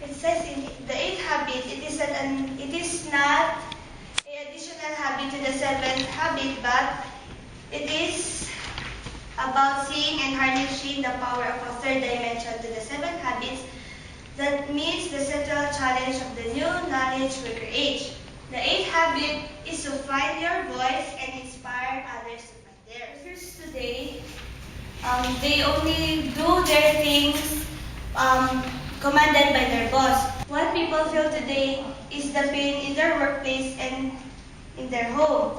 It says in the eighth habit, it is not an additional habit to the seventh habit, but it is about seeing and harnessing the power of a third dimension to the seven habits that meets the central challenge of the new knowledge worker age. The eighth habit is to find your voice and inspire others to find theirs. Workers today, they only do their things commanded by their boss. What people feel today is the pain in their workplace and in their home.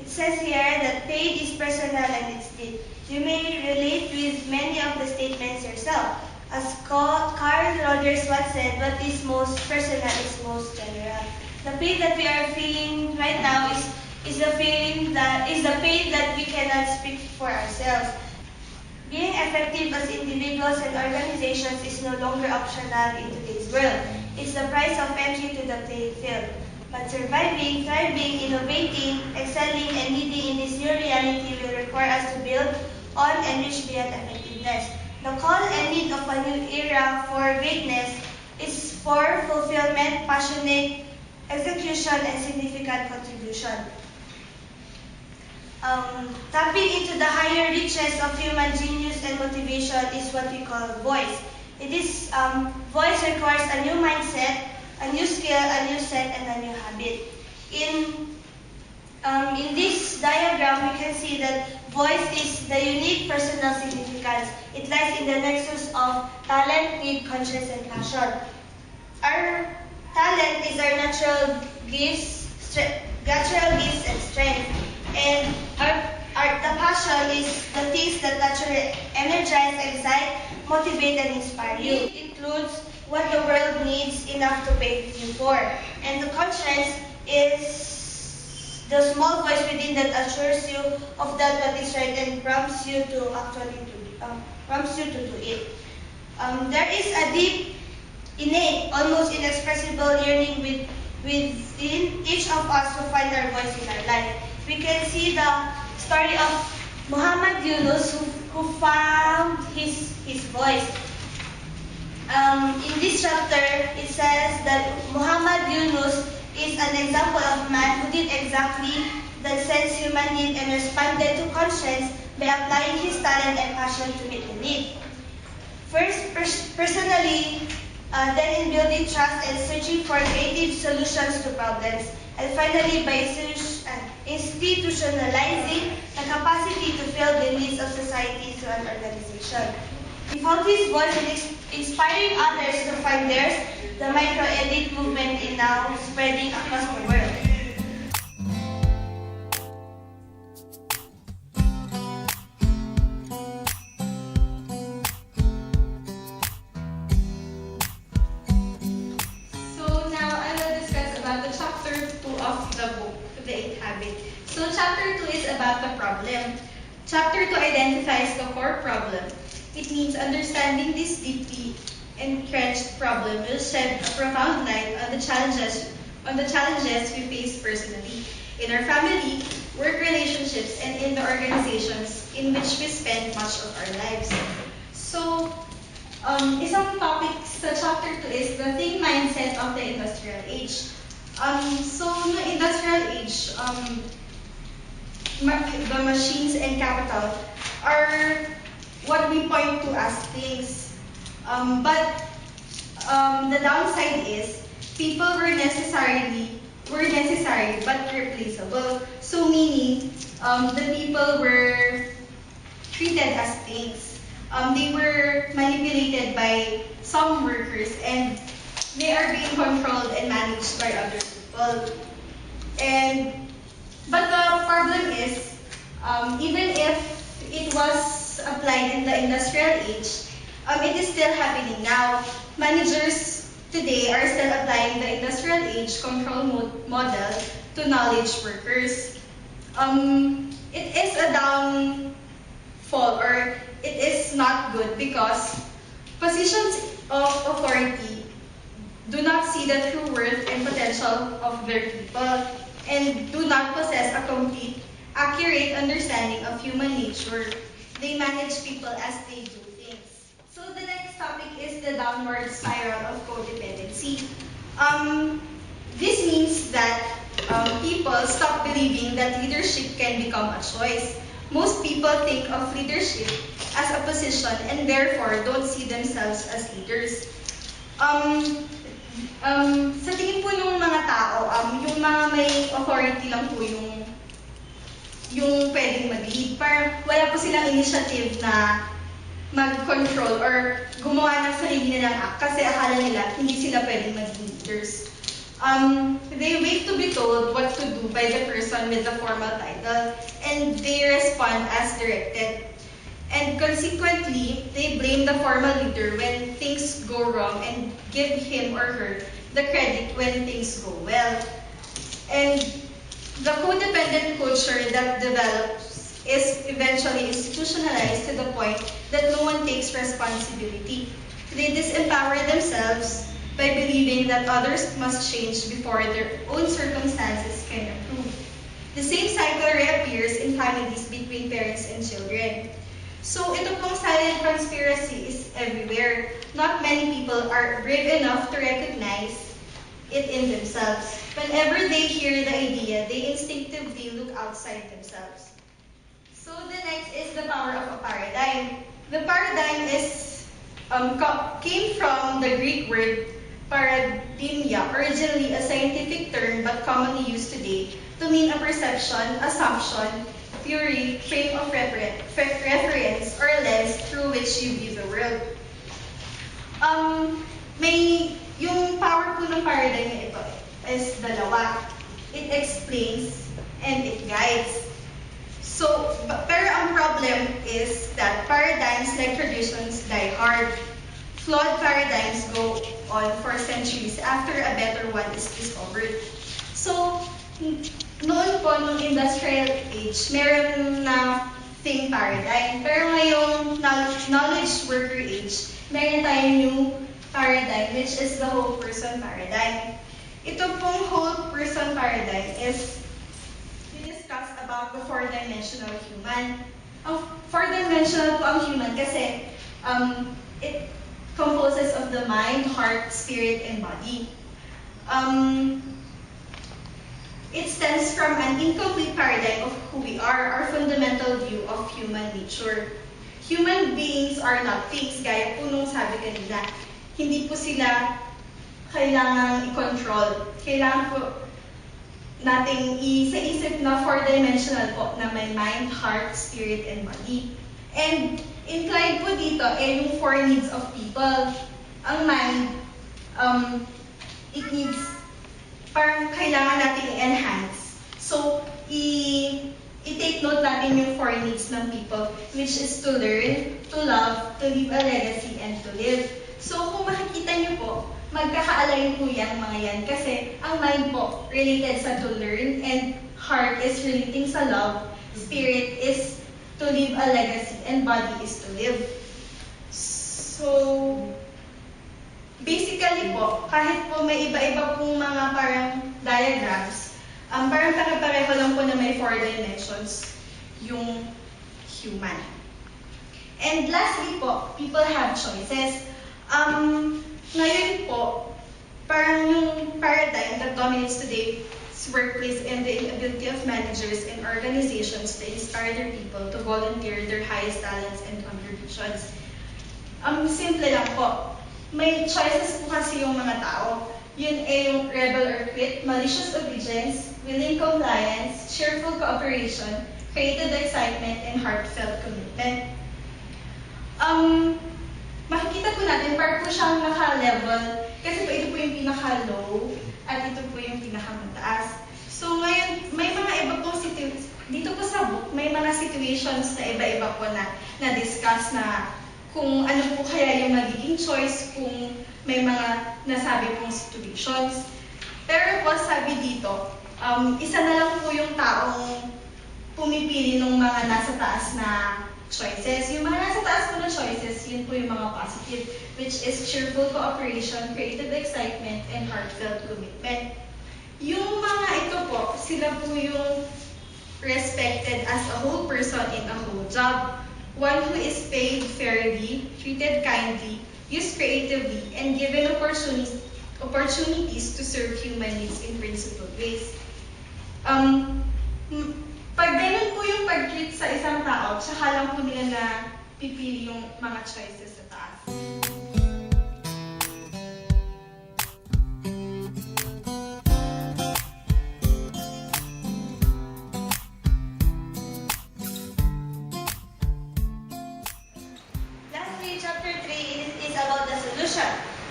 It says here that pain is personal and it's deep. You may relate with many of the statements yourself. As Carl Rogers once said, what is most personal is most general. The pain that we are feeling right now is the pain that we cannot speak for ourselves. Being effective as individuals and organizations is no longer optional in today's world. It's the price of entry to the playing field. But surviving, thriving, innovating, excelling, and leading in this new reality will require us to build on and reach beyond effectiveness. The call and need of a new era for greatness is for fulfillment, passionate execution, and significant contribution. Tapping into the higher reaches of human genius and motivation is what we call voice. Voice requires a new mindset, a new skill, a new set, and a new habit. In this diagram, we can see that voice is the unique personal significance. It lies in the nexus of talent, need, conscience, and passion. Our talent is our natural gifts and strength. And the passion is the things that naturally energize, excite, motivate, and inspire you. It includes what the world needs enough to pay you for. And the conscience is the small voice within that assures you of that what is right and prompts you to do it. There is a deep, innate, almost inexpressible yearning within each of us to find our voice in our life. We can see the story of Muhammad Yunus who found his voice. In this chapter, it says that Muhammad Yunus is an example of a man who did exactly that sensed human need and responded to conscience by applying his talent and passion to meet the need. First, personally, then in building trust and searching for creative solutions to problems, and finally by institutionalizing the capacity to fill the needs of society through an organization. He found his voice in inspiring others to find theirs. The micro-edit movement is now spreading across the world. So chapter 2 is about the problem. Chapter 2 identifies the core problem. It means understanding this deeply entrenched problem will shed a profound light on the challenges we face personally, in our family, work relationships, and in the organizations in which we spend much of our lives. So, isang topic sa chapter 2 is the think mindset of the industrial age. No industrial age, the machines and capital are what we point to as things. But the downside is people were necessary but replaceable. So meaning the people were treated as things. They were manipulated by some workers and they are being controlled and managed by other people. But the problem is, even if it was applied in the industrial age, it is still happening now. Managers today are still applying the industrial age control model to knowledge workers. It is a downfall, or it is not good because positions of authority do not see the true worth and potential of their people and do not possess a complete, accurate understanding of human nature. They manage people as they do things. So the next topic is is the downward spiral of codependency. This means that people stop believing that leadership can become a choice. Most people think of leadership as a position and therefore don't see themselves as leaders. Sa tingin po ng mga tao, yung mga may authority lang po yung pwedeng mag-lead. Parang wala po silang initiative na mag-control or gumawa ng sarili nilang act kasi akala nila hindi sila pwedeng maging leaders. They wait to be told what to do by the person with the formal title, and they respond as directed. And consequently, they blame the formal leader when things go wrong and give him or her the credit when things go well. And the codependent culture that develops is eventually institutionalized to the point that no one takes responsibility. They disempower themselves by believing that others must change before their own circumstances can improve. The same cycle reappears in families between parents and children. So ito pong silent conspiracy is everywhere. Not many people are brave enough to recognize it in themselves. Whenever they hear the idea, they instinctively look outside themselves. So the next is the power of a paradigm. The paradigm came from the Greek word Lavinnia, originally a scientific term but commonly used today to mean a perception, assumption, theory, frame of reference, or lens through which you view the world. Yung power po ng paradigm na ito is dalawa. It explains and it guides. So, pero ang problem is that paradigms like traditions die hard. Flawed paradigms go on for centuries after a better one is discovered. So, noon po, nung industrial age, meron na thing paradigm. Pero ngayong knowledge worker age, meron tayong new paradigm, which is the whole person paradigm. Ito pong whole person paradigm is discuss about the four-dimensional human. Four-dimensional po ang human kasi it composes of the mind, heart, spirit, and body. It stems from an incomplete paradigm of who we are, our fundamental view of human nature. Human beings are not things, gaya po nung sabi kanina. Hindi po sila kailangang i-control. Kailangan po nating isa-isip na four-dimensional po na may mind, heart, spirit, and body. And inclined po dito yung four needs of people. Ang mind, it needs, parang kailangan natin i-enhance. So, i-take note natin yung four needs ng people, which is to learn, to love, to leave a legacy, and to live. So, kung makikita niyo po, magkaka-align po yan mga yan. Kasi ang mind po, related sa to learn, and heart is relating sa love, spirit is to leave a legacy, and body is to live. So, basically po, kahit po may iba-iba pong mga parang diagrams, parang pare-pareho lang po na may four dimensions yung human. And lastly po, people have choices. Ngayon po, parang yung paradigm that dominates today's workplace and the inability of managers and organizations to inspire their people to volunteer their highest talents and contributions. Simple lang po. May choices po kasi yung mga tao. Yun yung rebel or quit, malicious obedience, willing compliance, cheerful cooperation, creative excitement, and heartfelt commitment. Makikita po natin, parang po siyang naka-level, kasi po ito po yung pinaka-low, at ito po yung pinaka-mataas. So ngayon, may mga iba pong dito po sa book, may mga situations na iba-iba po na discuss na kung ano po kaya yung magiging choice kung may mga nasabi pong situations. Pero po sabi dito, isa na lang po yung taong pumipili ng mga nasa taas na choices. Yung mga nasa taas po na choices, yun po yung mga positive, which is cheerful cooperation, creative excitement, and heartfelt commitment. Yung mga ito po, sila po yung respected as a whole person in a whole job. One who is paid fairly, treated kindly, used creatively, and given opportunities to serve human needs in principled ways. Pag ganun po yung pag-treat sa isang tao, tsaka lang po nila na pipili yung mga choices sa taas. Lastly, Chapter 3 is about the solution.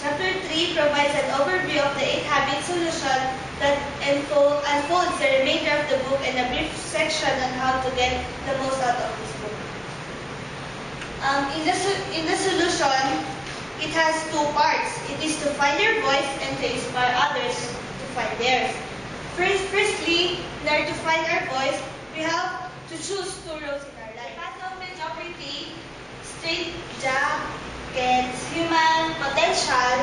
Chapter 3 provides an overview of the 8 habit solution that unfolds the remainder of the book and a brief section on how to get the most out of this book. In the solution, it has 2 parts. It is to find your voice and to inspire others to find theirs. Firstly, in order to find our voice, we have to choose 2 roads in our life. The path of mediocrity, straight job, gets human potential,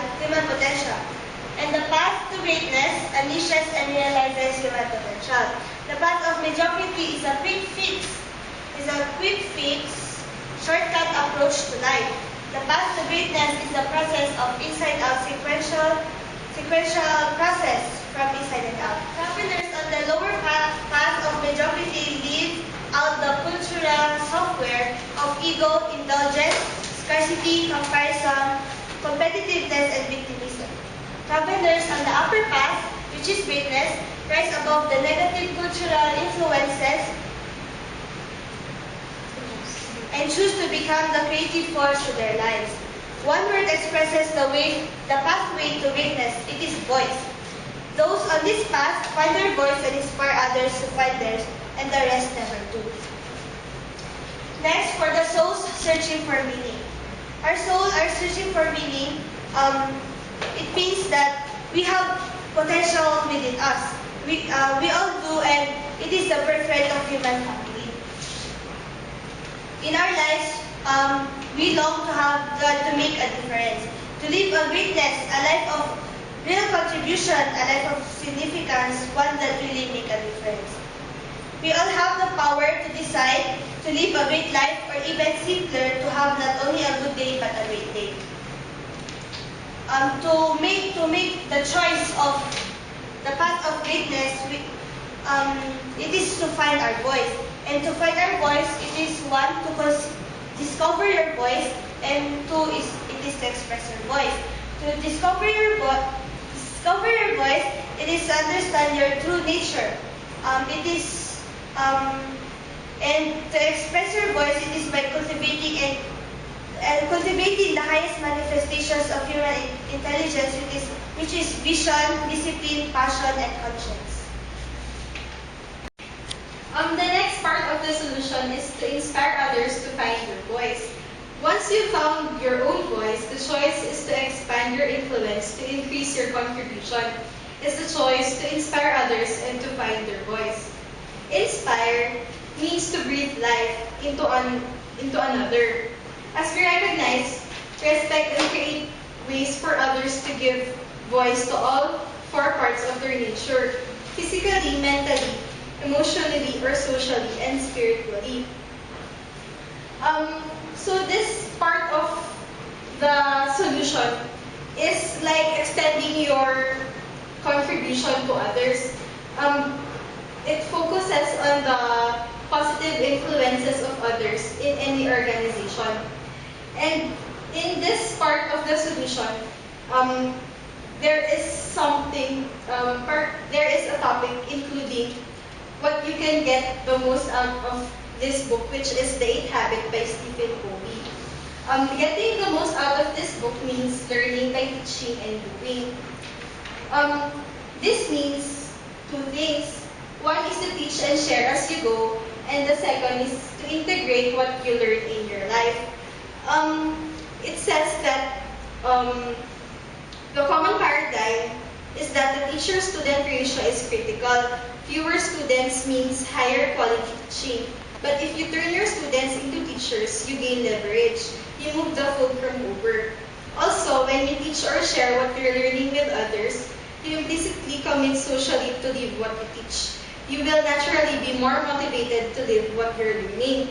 and the path to greatness unleashes and realizes human potential. The path of mediocrity is a quick fix, shortcut approach to life. The path to greatness is the process of inside-out sequential process from inside and out. Travelers on the lower path of mediocrity live out the cultural software of ego, indulgence, scarcity, comparison, competitiveness, and victimism. Travelers on the upper path, which is greatness, rise above the negative cultural influences and choose to become the creative force to their lives. One word expresses the pathway to greatness. It is voice. Those on this path find their voice and inspire others to find theirs, and the rest never do. Next, for the souls searching for meaning. Our soul are searching for meaning. It means that we have potential within us. We all do, and it is the birthright of human family. In our lives, we long to have God to make a difference, to live a greatness, a life of real contribution, a life of significance, one that really make a difference. We all have the power to decide to live a great life, or even simpler, to have not only a good day but a great day. To make the choice of the path of greatness, it is to find our voice. And to find our voice, it is 1, to discover your voice, and 2 it is to express your voice. To discover your voice, it is to understand your true nature. And to express your voice, it is by cultivating the highest manifestations of human intelligence, which is vision, discipline, passion, and conscience. The next part of the solution is to inspire others to find your voice. Once you've found your own voice, the choice is to expand your influence, to increase your contribution. It's the choice to inspire others and to find their voice. Inspire means to breathe life into another. As we recognize, respect, and create ways for others to give voice to all 4 parts of their nature: physically, mentally, emotionally, or socially, and spiritually. So this part of the solution is like extending your contribution to others. It focuses on the positive influences of others in any organization. And in this part of the solution, there is a topic including what you can get the most out of this book, which is The 8 Habits by Stephen Covey. Getting the most out of this book means learning by teaching and doing. This means 2 things. One is to teach and share as you go, and the second is to integrate what you learn in your life. It says that the common paradigm is that the teacher-student ratio is critical. Fewer students means higher quality teaching. But if you turn your students into teachers, you gain leverage. You move the fulcrum over. Also, when you teach or share what you're learning with others, you implicitly commit socially to live what you teach. You will naturally be more motivated to live what you're learning.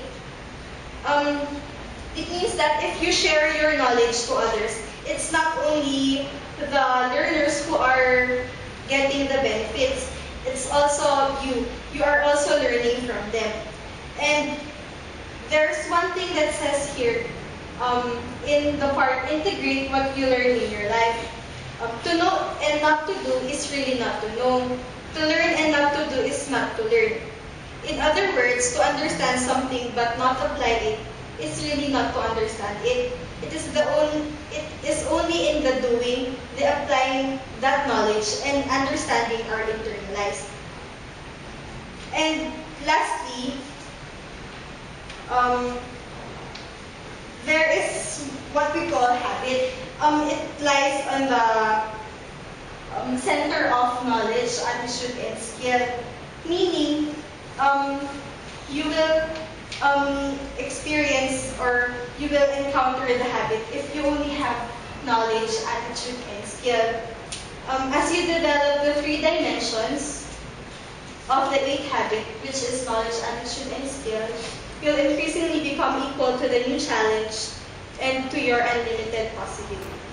It means that if you share your knowledge to others, it's not only the learners who are getting the benefits, it's also you. You are also learning from them. And there's one thing that says here, in the part, integrate what you learn in your life. To know and not to do is really not to know. To learn and not to do is not to learn. In other words, to understand something but not apply it is really not to understand it. It is only in the doing, the applying that knowledge and understanding are internalized. And lastly, there is what we call habit. It lies on the center of knowledge, attitude, and skill. Meaning, you will experience or you will encounter the habit if you only have knowledge, attitude, and skill. As you develop the 3 dimensions of the 8th habit, which is knowledge, attitude, and skill, you'll increasingly become equal to the new challenge and to your unlimited possibilities.